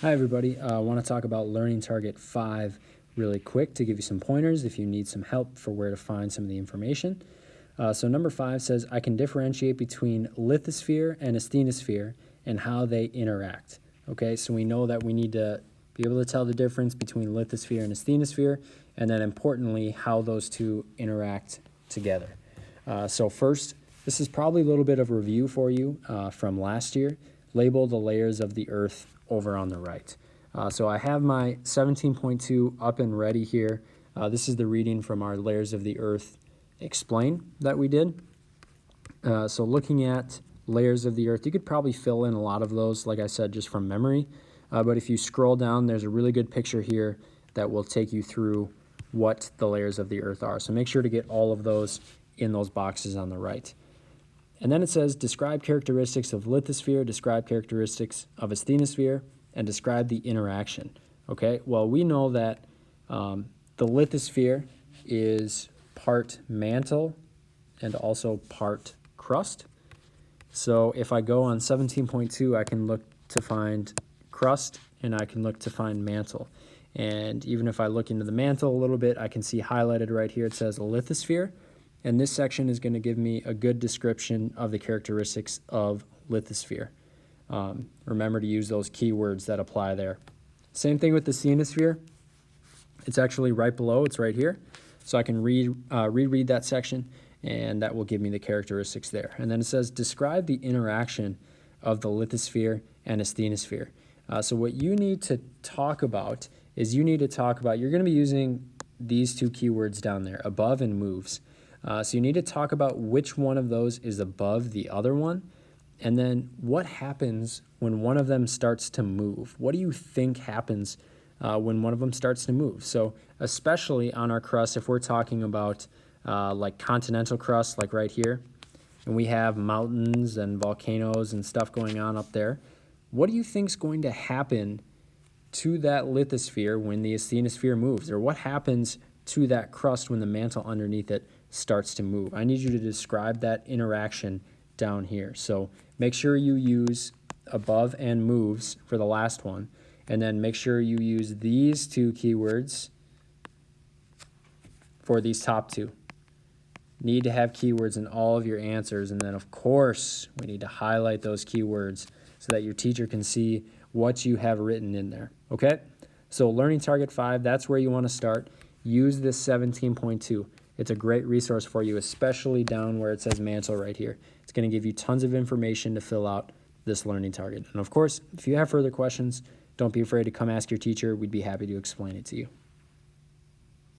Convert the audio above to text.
Hi everybody, I want to talk about Learning Target 5 really quick to give you some pointers if you need some help for where to find some of the information. So number 5 says, I can differentiate between lithosphere and asthenosphere and how they interact. Okay, so we know that we need to be able to tell the difference between lithosphere and asthenosphere, and then importantly, how those two interact together. So first, this is probably a little bit of review for you from last year. Label the layers of the Earth over on the right. So I have my 17.2 up and ready here. This is the reading from our Layers of the Earth Explain that we did. So looking at layers of the Earth, you could probably fill in a lot of those, like I said, just from memory. But if you scroll down, there's a really good picture here that will take you through what the layers of the Earth are. So make sure to get all of those in those boxes on the right. And then it says, describe characteristics of lithosphere, describe characteristics of asthenosphere, and describe the interaction. Okay, well, we know that the lithosphere is part mantle and also part crust. So if I go on 17.2, I can look to find crust and I can look to find mantle. And even if I look into the mantle a little bit, I can see highlighted right here, it says lithosphere. And this section is going to give me a good description of the characteristics of lithosphere. Remember to use those keywords that apply there. Same thing with the asthenosphere. It's actually right below, it's right here. So I can reread that section, and that will give me the characteristics there. And then it says, describe the interaction of the lithosphere and asthenosphere. So what you need to talk about is you're going to be using these two keywords down there, above and moves. So you need to talk about which one of those is above the other one, and then what happens when one of them starts to move. What do you think happens when one of them starts to move? So especially on our crust, if we're talking about like continental crust, like right here, and we have mountains and volcanoes and stuff going on up there, what do you think is going to happen to that lithosphere when the asthenosphere moves? Or what happens to that crust when the mantle underneath it starts to move? I need you to describe that interaction down here. So make sure you use above and moves for the last one, and then make sure you use these two keywords for these top two. Need to have keywords in all of your answers, and then of course we need to highlight those keywords so that your teacher can see what you have written in there. Okay, so Learning Target 5, that's where you want to start. Use this 17.2. It's a great resource for you, especially down where it says mantle right here. It's going to give you tons of information to fill out this learning target. And of course, if you have further questions, don't be afraid to come ask your teacher. We'd be happy to explain it to you.